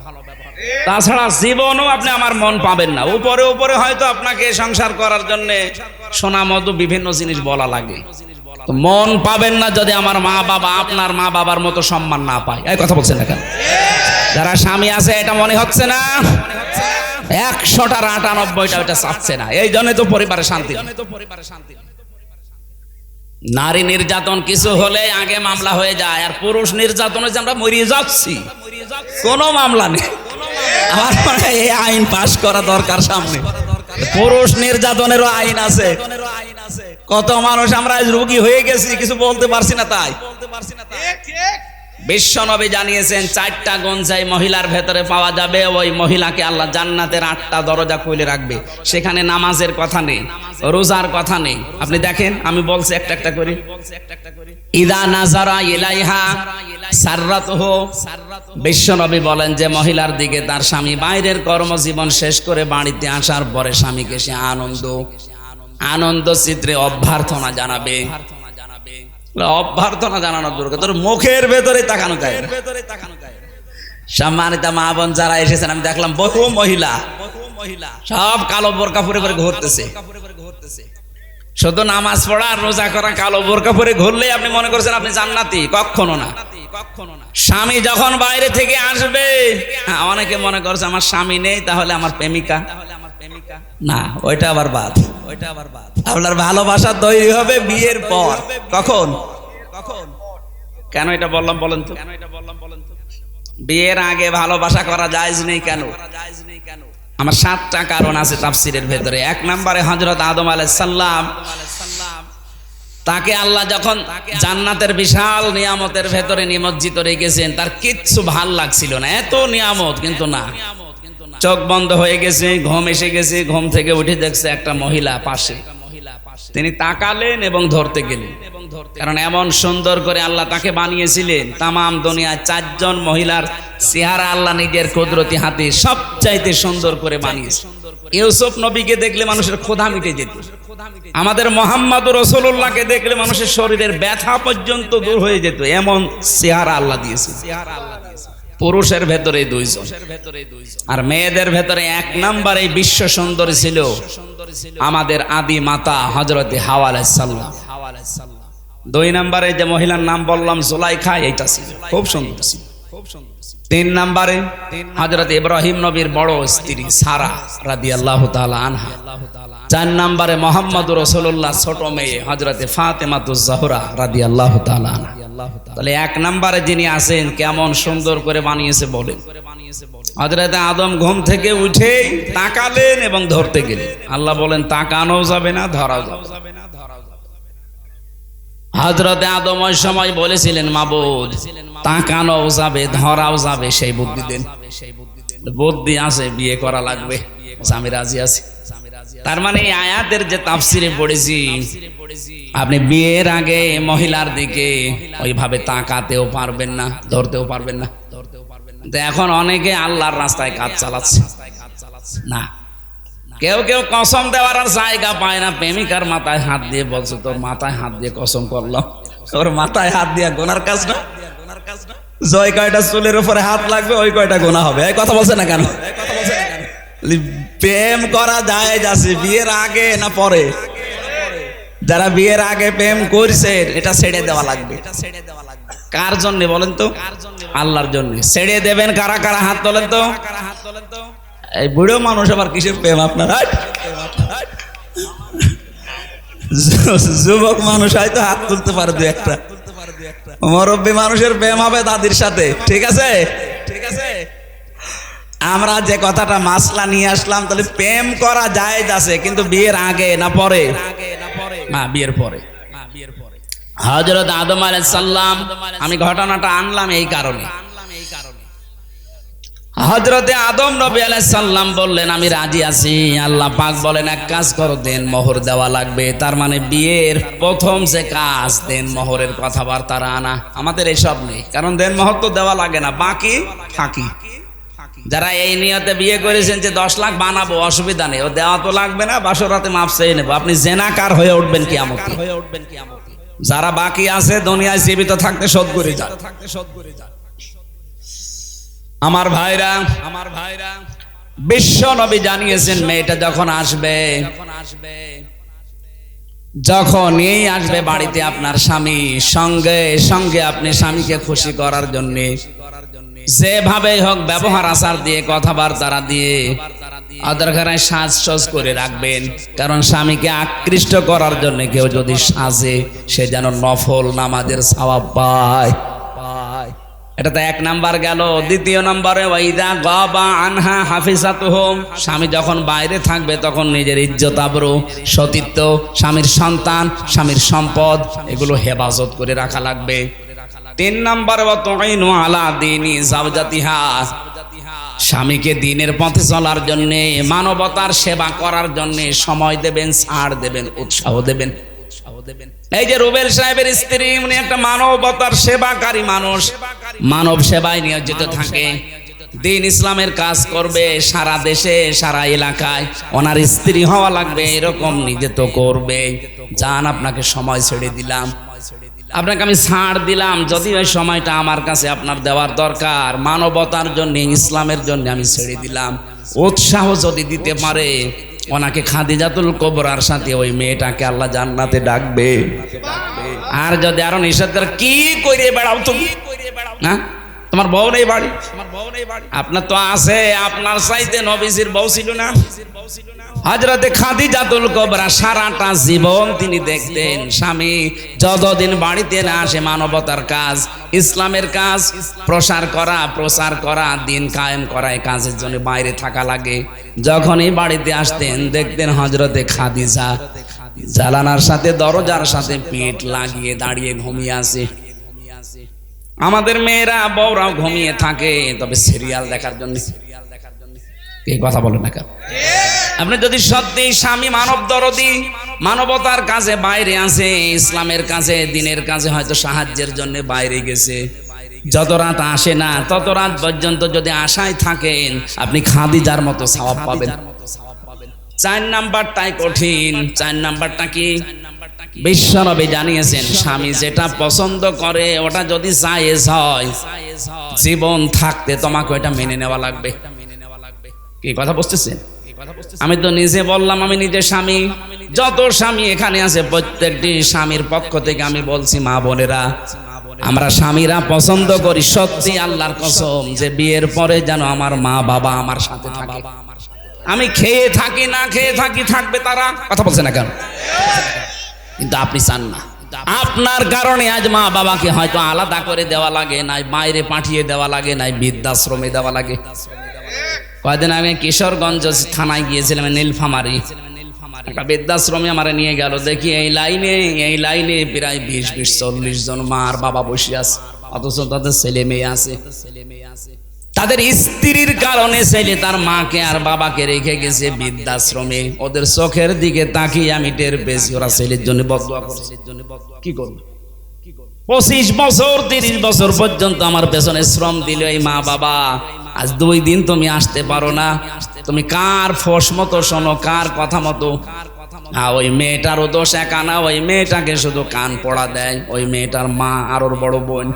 তাছাড়া জীবনও আপনি আমার মন পাবেন না। উপরে উপরে হয়তো আপনাকে সংসার করার জন্য সোনা মধু বিভিন্ন জিনিস বলা লাগে, তো মন পাবেন না যদি আমার মা বাবা আপনার মা বাবার মতো সম্মান না পায়। এই কথা বলছেন না কেন? যারা স্বামী আছে, এটা মনে হচ্ছে না 100টার 98টা ওটা চাচ্ছে না। এই জন্য তো পরিবারে শান্তি। নারী নির্যাতন কিছু হলে আগে মামলা হয়ে যায়, আর পুরুষ নির্যাতনে যে আমরা মরিয়ে যাচ্ছি, কোনো মামলা নেই। আমার মনে হয় এই আইন পাশ করা দরকার সামনে। পুরুষ নির্যাতনেরও আইন আছে। কত মানুষ আমরা রোগী হয়ে গেছি, কিছু বলতে পারছি না। তাই বিশ্বনবী জানিয়েছেন, 4টা গুণ যাই মহিলার ভেতরে পাওয়া যাবে, ওই মহিলাকে আল্লাহ জান্নাতের 8টা দরজা খুলে রাখবে। সেখানে নামাজের কথা নেই, রোজার কথা নেই। আপনি দেখেন, আমি বলছি একটা একটা করে। ইদা নাজারা ইলাইহা সাররাতুহু, বিশ্বনবী বলেন যে মহিলার দিকে তার স্বামী বাইরের কর্মজীবন শেষ করে বাড়িতে আসার পরে স্বামীকে সে আনন্দ চিত্রে অভ্যর্থনা জানাবে। অভ্যর্থনা জানানোর দরকার, তোর মুখের ভেতরে তাকানো যায়। সম্মানিত মা বোন যারা এসেছেন, আমি দেখলাম বহু মহিলা সব কালো বোরকা পরে পরে ঘুরতেছে। শুধু নামাজ পড়া আর রোজা করা, কালো বোরকা পরে ঘুরলে আপনি মনে করছেন আপনি জান্নাতি। কখনো না। স্বামী যখন বাইরে থেকে আসবে, অনেকে মনে করছে আমার স্বামী নেই, তাহলে আমার প্রেমিকা। না, ওইটা আবার বাদ। আপনার ভালোবাসা তৈরি হবে বিয়ের পর। কখন? কেন এটা বললাম বলেন তো? বিয়ের আগে ভালোবাসা করা জায়েজ নেই কেন? আমার 7টা কারণ আছে তাফসীরের ভেতরে। 1 নম্বরে হযরত আদম আলাইহিস সালাম, তাকে আল্লাহ যখন জান্নাতের বিশাল নিয়ামতের ভেতরে নিমজ্জিত রেখেছেন, তার কিচ্ছু ভাল লাগছিল না। এত নিয়ামত, কিন্তু না, চোখ বন্ধ হয়ে গেছে, ঘুম এসে গেছে। ঘুম থেকে উঠে দেখছে একটা মহিলা পাশে। তিনি তাকালেন এবং ধরতে গেলেন, কারণ এমন সুন্দর করে আল্লাহ তাকে বানিয়েছিলেন। তামাম দুনিয়ায় 4 জন মহিলার চেহারা আল্লাহ নিজের কুদরতি হাতে সবচাইতে সুন্দর করে বানিয়েছে। ইউসুফ নবীকে দেখলে মানুষের ক্ষুধা মিটে যেত, আমাদের মুহাম্মদুর রাসূলুল্লাহকে দেখলে মানুষের শরীরের ব্যথা পর্যন্ত দূর হয়ে যেত, এমন চেহারা আল্লাহ দিয়েছে। পুরুষের ভেতরে 2 জন আর মেয়েদের ভেতরে 1 নম্বরে বিশ্ব সুন্দরী ছিল আমাদের আদি মাতা হযরতে হাওয়া আলাইহিস সালাম। 2 নম্বরে যে মহিলার নাম বললাম জুলাইখা, এইটা ছিল খুব সুন্দর ছিল। 3 নম্বরে হযরত ইব্রাহিম নবীর বড় স্ত্রী সারা রাদিয়াল্লাহু তাআলা আনহা। 4 নম্বরে মুহাম্মদুর রাসূলুল্লাহ ছোট মেয়ে হযরতে ফাতেমাতুজ জাহরা রাদিয়াল্লাহু তাআলা আনহা। তাহলে 1 নম্বরে যিনি আছেন কেমন সুন্দর করে বানিয়েছে বলেন। হযরত আদম ঘুম থেকে উঠে তাকালেন এবং ধরতে গেলেন। আল্লাহ বলেন তাকানো যাবে না, ধরাও যাবে না। হযরতে আদম ওই সময় বলেছিলেন মাবুদ তাকানো যাবে, ধরাও যাবে, সেই বুদ্ধি দেন। বুদ্ধি আছে, বিয়ে করা লাগবে, আমি রাজি আছি। তার মানে এই আয়াতের যে তাফসিরে পড়েছি, আপনি বিয়ের আগে মহিলার দিকে ওইভাবে তাকাতেও পারবেন না, ধরতেও পারবেন না। তো এখন অনেকে আল্লাহর রাস্তায় কাজ চালাচ্ছে না। কেউ কেউ কসম দেওয়ার আর জায়গা পায় না, প্রেমিকার মাথায় হাত দিয়ে বলছে তোর মাথায় হাত দিয়ে কসম করলাম, তোর মাথায় হাত দিয়ে গোনার কাজ না, জয় কয়টা চুলের উপরে হাত লাগবে ওই কয়টা গোনা হবে। এই কথা বলছে না কেন? প্রেম করা যায় যাচ্ছে বিয়ের আগে না পরে? যারা বিয়ের আগে প্রেম করছে এটা ছেড়ে দেওয়া লাগবে। কার জন্য বলেন তো? আল্লাহর জন্য। ছেড়ে দেবেন কারা কারা? হাত তোলেন তো। এই বুড়ো মানুষ আবার কিসের প্রেম আপনার? যুবক মানুষ হয়তো হাত তুলতে পারে 2-1টা, মুরব্বী মানুষের প্রেম হবে দাদির সাথে। ঠিক আছে, ঠিক আছে। আমরা যে কথাটা মাসলা নিয়ে আসলাম, তাহলে প্রেম করা জায়েজ আছে, কিন্তু বিয়ের আগে না পরে? না, বিয়ের পরে। হযরত আদম আলাইহিস সালাম, আমি ঘটনাটা আনলাম এই কারণে, হযরতে আদম নবী আলাইহিস সালাম বললেন আমি রাজি আছি। আল্লাহ পাক বলেন এক কাজ করো, দেন মোহর দেওয়া লাগবে। তার মানে বিয়ের প্রথম যে কাজ দেন মোহরের কথাবার্তা আনা। আমাদের এসব নেই, কারণ দেন মোহর তো দেওয়া লাগে না, বাকি ফাঁকি। যারা এই নিয়তে বিয়ে করেছেন যে 10 লাখ বানাবো, অসুবিধা নেই, ও দেওয়া তো লাগবে না, বাসরাতে মাপ চেয়ে নেবো, আপনি জেনাকার হয়ে উঠবেন কিয়ামতে। যারা বাকি আছে দুনিয়ায় জীবিত থাকতে শোধ করে যান। আমার ভাইরা, বিশ্ব নবী জানিয়েছেন মেয়েটা যখন আসবে, যখনই আসবে বাড়িতে আপনার স্বামী, সঙ্গে সঙ্গে আপনি স্বামীকে খুশি করার জন্য যেভাবে হোক ব্যবহার আচার দিয়ে কথাবার্তা দিয়ে আদরখানায় সাজসজ করে রাখবেন। কারণ স্বামীকে আকৃষ্ট করার জন্য কেউ যদি সাজে, সে যেন নফল নামাজের সওয়াব পায়। এটা তো 1 নাম্বার গেল। 2 নম্বরে ওয়াইদা গাবা আনহা হাফিজাতুহুম, স্বামী যখন বাইরে থাকবে তখন নিজের ইজ্জত আবরু, সতীত্ব, স্বামীর সন্তান, স্বামীর সম্পদ, এগুলো হেফাজত করে রাখা লাগবে। 3 নম্বরে ওয়া তুইনু আলা দীনি যাওজাতিহা, স্বামীকে দ্বীনের পথে চলার জন্য, মানবতার সেবা করার জন্য সময় দেবেন, ছাড় দেবেন, উৎসাহ দেবেন। এই যে রুবেল সাহেবের স্ত্রী, উনি একটা মানবতার সেবাকারী মানুষ, মানব সেবায় নিয়োজিত থাকে, দ্বীন ইসলামের কাজ করবে সারা দেশে সারা এলাকায়। ওনার স্ত্রী হওয়া লাগবে এরকম নিজে তো করবে। জান আপনাকে সময় ছেড়ে দিলাম, আপনাকে আমি ছাড় দিলাম, যদি ওই সময়টা আমার কাছে আপনার দেওয়ার দরকার, মানবতার জন্য, ইসলামের জন্য আমি ছেড়ে দিলাম। উৎসাহ যদি দিতে পারে, ওনাকে খাদিজাতুল কুবরার সাথে ওই মেয়েটাকে আল্লাহ জান্নাতে ডাকবে। আর যদি আরো নিষেধ করে কি করে বেড়াও তুমি, না তোমার বউ নেই বাড়ি, আপনার তো আছে, আপনার চাইতে নবীজির বউ ছিল না? হযরতে খাদিজাতুল কুবরা সারাটা জীবন তিনি দেখতেন স্বামী যতদিন বাড়িতে না আসে মানবতার কাজ, ইসলামের কাজ প্রচার করা, দিন কায়েম করা, এই কাজের জন্য বাইরে থাকা লাগে। যখনই বাড়িতে আসতেন দেখতেন হযরতে খাদিজা জানালার সাথে দরজার সাথে পিঠ লাগিয়ে দাঁড়িয়ে ঘুমিয়ে আছে। আমাদের মেয়েরা বউরাও ঘুমিয়ে থাকে, তবে সিরিয়াল দেখার জন্য। এই কথা বলেন না কেন? আপনি যদি সত্যি স্বামী মানব দরদি, মানবতার কাজে বাইরে আছে, ইসলামের কাজে, দ্বীনের কাজে হয়তো সাহায্যের জন্য বাইরে গেছে, যত রাত আসে না তত রাত পর্যন্ত যদি আশায় থাকেন, আপনি খাদিজার মতো সওয়াব পাবেন। 4 নাম্বারটাই কঠিন। 4 নাম্বারটা কি? বিশ্বনবী জানিয়েছেন স্বামী যেটা পছন্দ করে ওটা যদি জায়েজ হয়, জীবন থাকতে তোমাকে ওটা মেনে নেওয়া লাগবে। কি কথা বুঝতেছেন? আমি তো নিজে বললাম, আমি নিজে স্বামী। যত স্বামী এখানে আছে প্রত্যেকটি স্বামীর পক্ষ থেকে আমি বলছি, মা বোনেরা, আমরা স্বামীরা পছন্দ করি সত্যি আল্লাহর কসম যে বিয়ের পরে যেন আমার মা বাবা আমার সাথে থাকে। আমি খেয়ে থাকি না খেয়ে থাকি, থাকবে তারা। কথা বলছে না কেন? কিন্তু আপনি চান না। আপনার কারণে আজ মা বাবাকে হয়তো আলাদা করে দেওয়া লাগে, নাই বাইরে পাঠিয়ে দেওয়া লাগে, নাই বৃদ্ধাশ্রমে দেওয়া লাগে। কয়েকদিন আগে কিশোরগঞ্জ থানায় গিয়েছিলাম, নীলফামারী একটা বৃদ্ধাশ্রমে আমার নিয়ে গেল। দেখি এই লাইনে প্রায় 20-40 জন মা আর বাবা বসে আছে, অথচ তাদের ছেলে মেয়ে আছে। তাদের স্ত্রীর কারণে ছেলে তার মাকে আর বাবাকে রেখে গেছে বৃদ্ধাশ্রমে। ওদের চোখের দিকে তাকিয়ে আমি টের পেয়েছি ওরা ছেলের জন্য বদদুয়া করছে। কি করব? 25 বছর 30 বছর পর্যন্ত আমার পেছনে শ্রম দিল এই মা বাবা। আজ 2 দিন তুমি আসতে পারো না, তুমি কার ফোস মতো শোনো, কার কথা মতো? ওই মেয়েটারও দোষ একা না, ওই মেয়েটাকে শুধু কান পড়া দেয় ওই মেয়েটার মা আর ওর বড় বোন।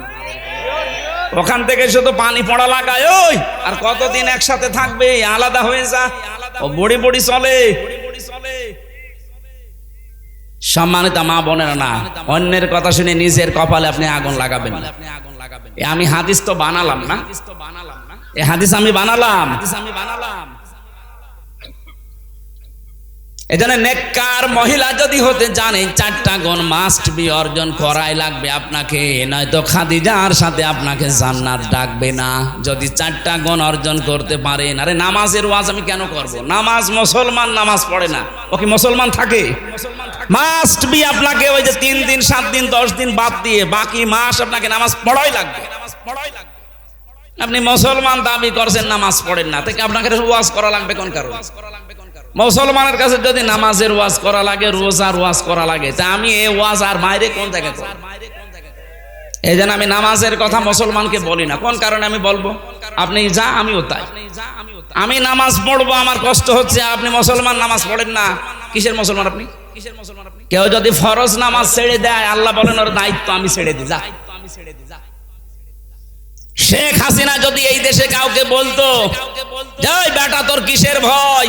ওখান থেকে শুধু পানি পড়া লাগায়। ওই আর কতদিন একসাথে থাকবে? আলাদা হয়ে যা। ও বড়ি বড়ি চলে। সম্মানিত মা বোনেরা, না অন্যের কথা শুনে নিজের কপালে আপনি আগুন লাগাবেন না। আমি হাদিস তো বানালাম না, এই হাদিস আমি বানালাম। এজন্য নেককার মহিলা যদি হতে জানে 4টা গুণ মাস্ট বি অর্জন করাই লাগবে আপনাকে, নয়তো খাদিজার সাথে আপনাকে জান্নাত ডাকবে না। যদি 4টা গুণ অর্জন করতে পারেন। আরে নামাজের ওয়াজ আমি কেন করব? নামাজ, মুসলমান নামাজ পড়ে না, ও কি মুসলমান থাকে? মাস্ট বি আপনাকে ওই যে 3 দিন 7 দিন 10 দিন বাদ দিয়ে বাকি মাস আপনাকে নামাজ পড়াই লাগবে। আপনি মুসলমান দাবি করছেন, নামাজ পড়েন না, তাকে আপনাকে ওয়াজ করা লাগবে কোন কারণে? মুসলমানের কাছে যদি নামাজের ওয়াজ করা লাগে, রোজার ওয়াজ করা লাগে, তা আমি এই ওয়াজ আর বাইরে কোন জায়গায় করব? এই জন্য আমি নামাজের কথা মুসলমানকে বলি না। কোন কারণে আমি বলবো? আপনি যা আমিও তাই। আমি নামাজ পড়বো, আমার কষ্ট হচ্ছে, আপনি মুসলমান নামাজ পড়েন না। কিসের মুসলমান আপনি? কেউ যদি ফরজ নামাজ ছেড়ে দেয়, আল্লাহ বলেন ওর দায়িত্ব আমি ছেড়ে দিই, যা। শেখ হাসিনা যদি এই দেশে কাউকে বলতো, যাই বেটা তোর কিসের ভয়,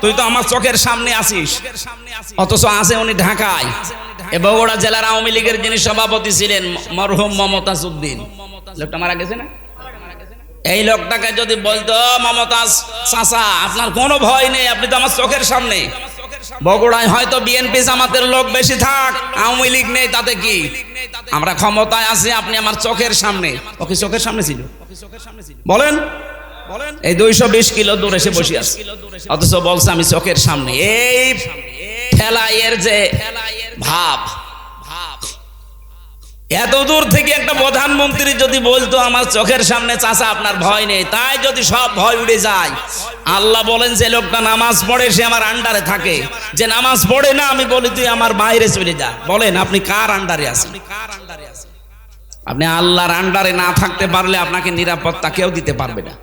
তুই তো আমার চোখের সামনে আছিস, অথচ আছে উনি ঢাকায়। বগুড়া জেলার আওয়ামী লীগের যিনি সভাপতি ছিলেন মরহুম মমতাজ উদ্দিন, লোকটা মারা গেছে না? এই লোকটাকে যদি বলতো, মমতাজ চাচা আপনার কোনো ভয় নেই, আপনি তো আমার চোখের সামনে। বগুড়ায় হয়তো বিএনপি জামাতের লোক বেশি থাক, আওয়ামী লীগ নেই, তাতে কি? আমরা ক্ষমতায় আছি, আপনি আমার চোখের সামনে। ওকে চোখের সামনে ছিল? বলেন এই 220 কিলো দূরে এসে বসে আছে, অথচ বলছে আমি চোখের সামনে। এই ঠেলাইয়ের যে ভাব, এত দূর থেকে একটা প্রধানমন্ত্রী যদি বলতো আমার চোখের সামনে চাচা আপনার ভয় নেই, তাই যদি সব ভয় উড়ে যায়। আল্লাহ বলেন যে লোকটা নামাজ পড়ে সে আমার আন্ডারে থাকে, যে নামাজ পড়ে না আমি বলি তুই আমার বাইরে চলে যা। বলেন আপনি কার আন্ডারে আছেন? আপনি আল্লাহর আন্ডারে না থাকতে পারলে আপনাকে নিরাপত্তা কেউ দিতে পারবে না।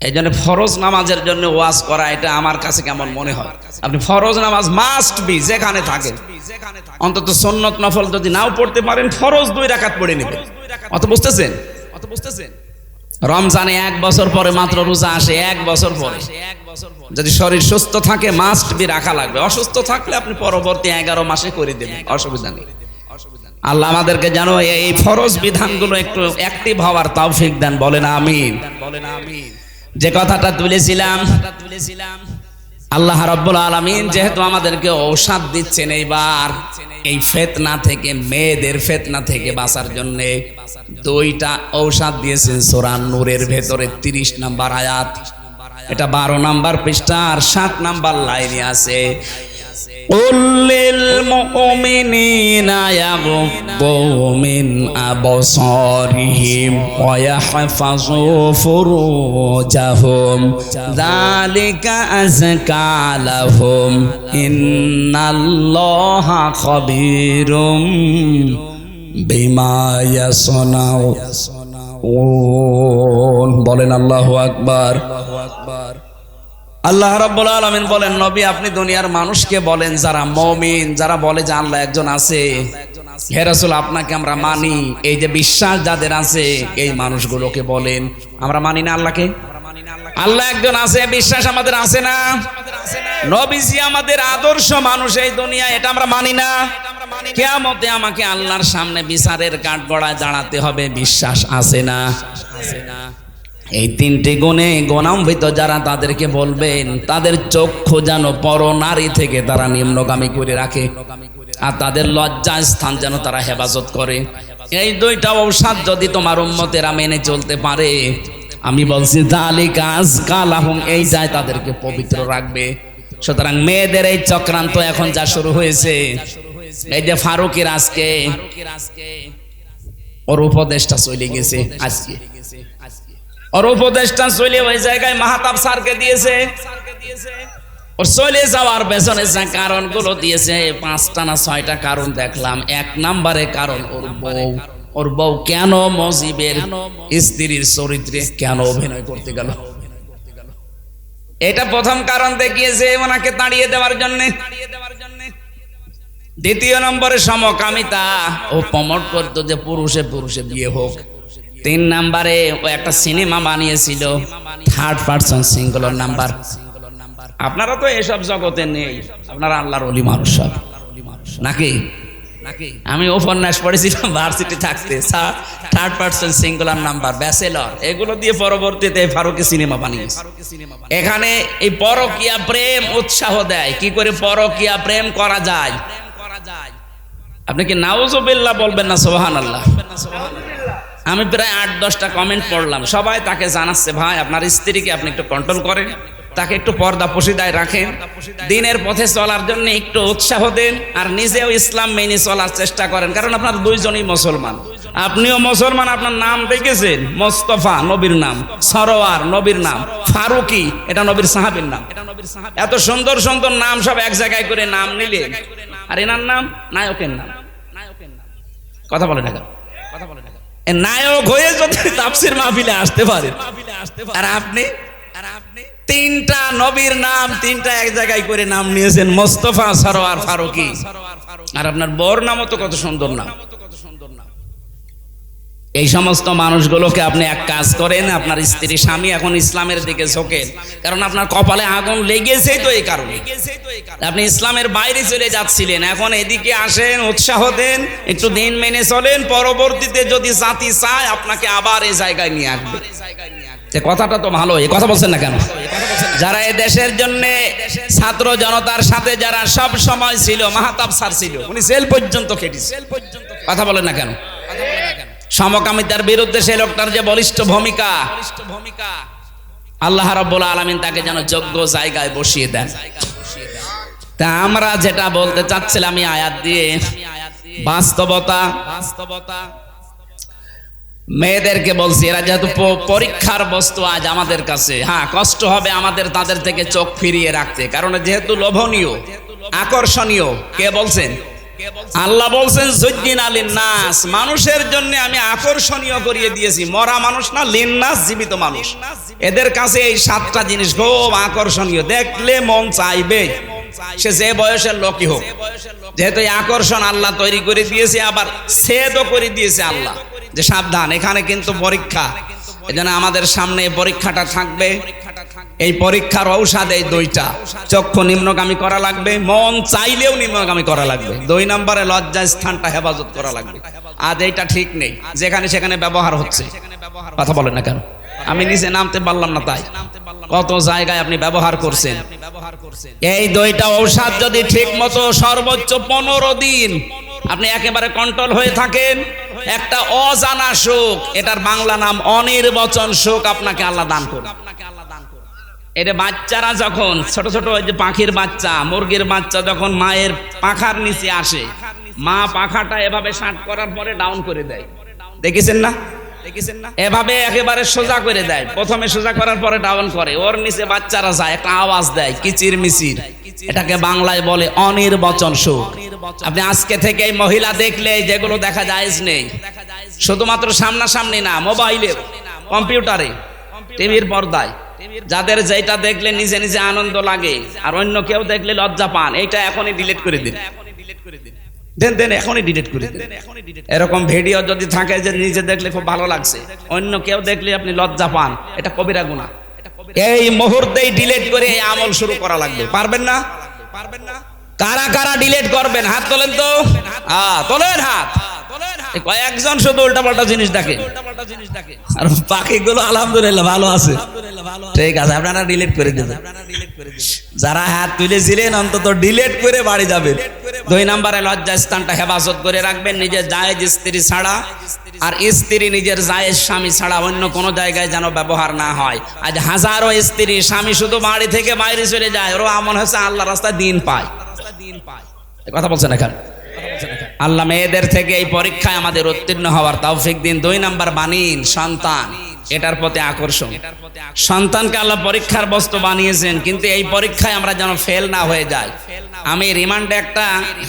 এই জন্য ফরজ নামাজের জন্য ওয়াজ করা, এটা আমার কাছে কেমন মনে হয়। আপনি ফরজ নামাজ মাস্ট বি যেখানে থাকেন, অন্তত সুন্নত নফল যদি নাও পড়তে পারেন, ফরজ 2 রাকাত পড়ে নেবেন। অত বুঝতেছেন? রমজানে 1 বছর পরে মাত্র রোজা আসে, 1 বছর পরে। যদি শরীর সুস্থ থাকে মাস্ট বি রাখা লাগবে, অসুস্থ থাকলে আপনি পরবর্তী 11 মাসে করে দেবেন, অসুবিধা নেই। আল্লাহ আমাদেরকে জানো এই ফরজ বিধানগুলো একটু অ্যাক্টিভ হওয়ার তৌফিক দেন, বলেন আমিন। যে কথাটা তুলেছিলাম, আল্লাহ রাব্বুল আলামিন যেহেতু আমাদেরকে ঔষধ দিচ্ছেন এইবার এই ফিতনা থেকে, মেয়েদের ফিতনা থেকে বাঁচার জন্য 2টা ঔষধ দিয়েছেন সূরা নূরের ভেতরে 30 নম্বর আয়াত। এটা 12 নম্বর পৃষ্ঠা আর 7 নম্বর লাইনে আছে। قل للمؤمنين يغضوا من أبصارهم ويحفظوا فروجهم ذلك أزكى لهم إن الله خبير بما يصنعون। বলেন আল্লাহু আকবার। আল্লাহ রাব্বুল আলামিন বলেন, নবী আপনি দুনিয়ার মানুষকে বলেন যারা মুমিন, যারা বলে যে আল্লাহ একজন আছে, হে রাসূল আপনাকে আমরা মানি, এই যে বিশ্বাস যাদের আছে এই মানুষগুলোকে বলেন। আমরা মানি না আল্লাহকে? আল্লাহ একজন আছে, বিশ্বাস আমাদের আছে না? নবীজি আমাদের আদর্শ মানুষ এই দুনিয়ায়, এটা আমরা মানি না? কিয়ামতে আমাকে আল্লাহর সামনে বিচারের কাঠগড়ায় দাঁড়াতে হবে, বিশ্বাস আছে না? এই তিনটি গুণে গুণান্বিত যারা, তাদেরকে বলবেন তাদের চক্ষু যেন পর নারী থেকে তারা নিম্নগামী করে রাখে, আর তাদের লজ্জা স্থান যেন তারা হেফাজত করে। এই দুইটা ঔষধ যদি তোমার উম্মতেরা মেনে চলতে পারে, আমি বলছি যালিকা আযকা লাহুম, এই যায় তাদেরকে পবিত্র রাখবে। সুতরাং মেয়েদের এই চক্রান্ত এখন যা শুরু হয়েছে, এই যে ফারুকের আজকে ওর উপদেশটা চলে গেছে, আজকে ওর উপদেশটা চলে ওই জায়গায় মাহতাব স্যারকে দিয়েছে। ওর চলে যাওয়ার পেছনে যে কারণগুলো দিয়েছে 5টা না 6টা কারণ দেখলাম। 1 নম্বরে কারণ ওর বউ কেন মজিবের স্ত্রীর চরিত্রে কেন অভিনয় করতে গেল, এটা প্রথম কারণ দেখিয়েছে ওনাকে তাড়িয়ে দেওয়ার জন্য। দ্বিতীয় নম্বরে সমকামিতা, ও প্রমোট করতো যে পুরুষে পুরুষে বিয়ে হোক। 3 নম্বরে ও একটা সিনেমা বানিয়েছিল, থার্ড পারসন সিঙ্গুলার নাম্বার। আপনারা তো এসব জগতে নেই, আপনারা আল্লাহর ওলি মানুষ সব নাকি? আমি উপন্যাস পড়েছিলাম ভার্সিটি থাকতে, third person singular number, bachelor, এগুলো দিয়ে পরবর্তীতে ফারুকি সিনেমা বানিয়েছে। এখানে এই পরকীয়া প্রেম উৎসাহ দেয়, কি করে পরকীয়া প্রেম করা যায়। আপনি কি নাউজুবিল্লাহ বলবেন না সুবহানাল্লাহ? আমি প্রায় 8-10টা কমেন্ট পড়লাম, সবাই তাকে জানাচ্ছে ভাই আপনার স্ত্রীকে আপনি একটু কন্ট্রোল করেন, তাকে একটু পর্দা পশিদায় রাখেন, দিনের পথে চলার জন্য একটু উৎসাহ দেন, আর নিজেও ইসলাম মেনে চলার চেষ্টা করেন। কারণ আপনার দুইজনই মুসলমান, আপনিও মুসলমান, আপনার নাম দেখেছেন মোস্তফা নবীর নাম, সরোয়ার নবীর নাম, ফারুকি এটা নবীর সাহাবীর নাম। এত সুন্দর সুন্দর নাম সব এক জায়গায় করে নাম নিলে, আর এনার নাম নায়কের নাম। কথা বলে না, কথা বলে না, নায়ক হয়ে যদি তাফসীর মাহফিলে আসতে পারে, আর আপনি 3টা নবীর নাম 3টা এক জায়গায় করে নাম নিয়েছেন, মোস্তফা, সরোয়ার, ফারুকি, আর আপনার বর নামও তো কত সুন্দর নাম। এই সমস্ত মানুষগুলোকে আপনি এক কাজ করেন, আপনার স্ত্রী স্বামী এখন ইসলামের দিকে ঝোঁকেন, কারণ আপনার কপালে আগুন লেগেছেই তো এই কারণে। আপনি ইসলামের বাইরে চলে যাচ্ছিলেন, এখন এদিকে আসেন, উৎসাহ দেন, একটু দিন মেনে চলেন, পরবর্তীতে যদি জাতি চায় আপনাকে আবার এই জায়গায় নিয়ে আসবে। কথাটা তো ভালো, এই কথা বলছেন না কেন? যারা এই দেশের জন্য ছাত্র জনতার সাথে যারা সব সময় ছিল, মাহতাব স্যার ছিল, উনি জেল পর্যন্ত খেটেছে। কথা বলেন না কেন? সমকামিতার বিরুদ্ধে সেই লোকটার যে বলিষ্ঠ ভূমিকা, আল্লাহ রাব্বুল আলামিন তাকে যেন যোগ্য জায়গায় বসিয়ে দেন। তা আমরা যেটা বলতে চাচ্ছিলাম এই আয়াত দিয়ে, বাস্তবতা মেয়েদেরকে বলছি, এরা যেহেতু পরীক্ষার বস্তু আজ আমাদের কাছে, হ্যাঁ কষ্ট হবে আমাদের তাদের থেকে চোখ ফিরিয়ে রাখতে, কারণ যেহেতু লোভনীয়, আকর্ষণীয়। কে বলছেন? আল্লাহ বলছেন যুজ্জিনা লিন্নাস, মানুষের জন্য আমি আকর্ষণীয় করিয়ে দিয়েছি, মরা মানুষ না, লিন্নাস জীবিত মানুষ, এদের কাছে এই 7টা জিনিস খুব আকর্ষণীয়, দেখলে মন চাইবে, সে যে বয়সের লোকই হোক। যেহেতু এই আকর্ষণ আল্লাহ তৈরি করে দিয়েছে, আবার ছেদও করে দিয়েছে আল্লাহ, যে সাবধান এখানে কিন্তু পরীক্ষা। এজন্য আমাদের সামনে পরীক্ষাটা থাকবে, এই পরীক্ষার ঔষধ এই 2টা, চক্ষু নিম্নগামী করা লাগবে, মন চাইলেও নিম্নগামী করা লাগবে, 2 নম্বরে লজ্জা স্থানটা হেফাজত করা লাগবে। আজ এইটা ঠিক নেই, যেখানে সেখানে ব্যবহার হচ্ছে। কথা বলেন না কেন? আমি নিচে নামতে পারলাম না, তাই কত জায়গায় আপনি ব্যবহার করছেন। এই 2টা ঔষধ যদি ঠিক মতো সর্বোচ্চ 15 দিন আপনি একেবারে কন্ট্রোল হয়ে থাকেন, একটা অজানা সুখ, এটার বাংলা নাম অনির্বচন সুখ, আপনাকে আল্লাহ দান করুন। এটা বাচ্চারা যখন ছোট ছোট, ওই যে পাখির বাচ্চা, মুরগির বাচ্চা যখন মায়ের পাখার নিচে আসে, মা পাখাটা এভাবে শার্ট করার পরে ডাউন করে দেয়, দেখেছেন না? এভাবে একেবারে সোজা করে দেয়, প্রথমে সোজা করার পরে ডাউন করে, ওর নিচে বাচ্চারা যায়, একটা আওয়াজ দেয় কিচির মিচির, এটাকে বাংলায় বলে অনির্বচন সুখ। আপনি আজকে থেকে এই মহিলা দেখলে যেগুলো দেখা জায়েজ নেই, শুধুমাত্র সামনাসামনি না, মোবাইলে, কম্পিউটারে, টিভির পর্দায়, যাদের যেটা দেখলে নিজে নিজে আনন্দ লাগে আর অন্য কেউ দেখলে লজ্জা পান, এইটা এখনই ডিলিট করে দিন। দেন এখনই ডিলিট করে দিন। এরকম ভিডিও যদি থাকে যে নিজে দেখলে খুব ভালো লাগছে, অন্য কেউ দেখলে আপনি লজ্জা পান, এটা কবিরা গুনাহ। এই মুহূর্তেই ডিলিট করে এই আমল শুরু করা লাগবে। পারবেন না? কারা কারা ডিলিট করবেন হাত তোলেন তো। তোলেন হাত। কয়েকজন শুধু উল্টাপাল্টা জিনিস দেখে, আর বাকিগুলো আলহামদুলিল্লাহ ভালো আছে। ঠিক আছে, আপনারা ডিলিট করে দেবেন। যারা হাত তুলেছিলেন অন্তত ডিলিট করে বাড়ি যাবেন। 2 নম্বরে লজ্জা স্থানটা হেফাজত করে রাখবেন, নিজের জায়েজ স্ত্রী ছাড়া আর স্ত্রী নিজের জায়েজ স্বামী ছাড়া অন্য কোনো জায়গায় যেন ব্যবহার না হয়। আজ হাজারো স্ত্রী স্বামী শুধু বাড়ি থেকে বাইরে চলে যায়, ওরা আমন হচ্ছে আল্লাহ রাস্তায় দিন পায়। কথা বলছেন এখানে। আল্লাহ মেয়েদের থেকে এই পরীক্ষায় আমাদের উত্তীর্ণ হওয়ার তৌফিক দিন। 2 নাম্বার বানিন সন্তান, এটার প্রতি আকর্ষণ। সন্তানকে আল্লাহ পরীক্ষার বস্তু বানিয়েছেন, কিন্তু এই পরীক্ষায় আমরা যেন ফেল না হয়ে যাই। আমি রিমান্ডে একটা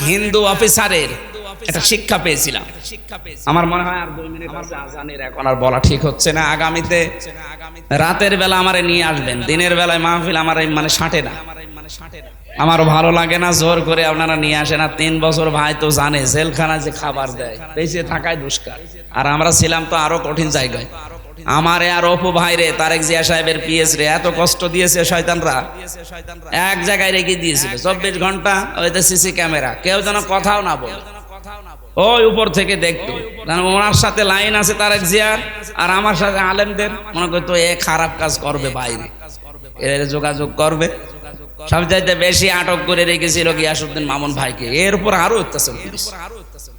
হিন্দু অফিসারের একটা শিক্ষা পেয়েছিলাম। আমার মনে হয় আর 2 মিনিট আছে আজানের, এখন আর বলা ঠিক হচ্ছে না। আগামীতে রাতের বেলা আমারে নিয়ে আসবেন, দিনের বেলায় মাহফিল আমার মানে সাঁটে না, আমারও ভালো লাগে না, জোর করে আপনারা নিয়ে আসেন। আর 3 বছর ভাই তো জানে জেলখানায় যে খাবার দেয়, বেঁচে থাকায় দুষ্কার। আর আমরা ছিলাম তো আরো কঠিন জায়গায়। আমারে আর অপু ভাই রে, তারেক জিয়া সাহেবের পিএস রে এত কষ্ট দিয়েছে শয়তানরা। এক জায়গায় রেখে দিয়েছিল 24 ঘন্টা, ওইতে সিসি ক্যামেরা, কেউ যেন কথাও না বলে, ওই উপর থেকে দেখতো। ওনার সাথে লাইন আছে তারেক জিয়ার, আর আমার সাথে আলেমদের। মনে করতো এ খারাপ কাজ করবে, বাইরে এর যোগাযোগ করবে। সবচাইতে বেশি আটক করে রেখেছিল গিয়াসউদ্দিন মামুন ভাইকে, এর উপর আরো অত্যাচার করেছে।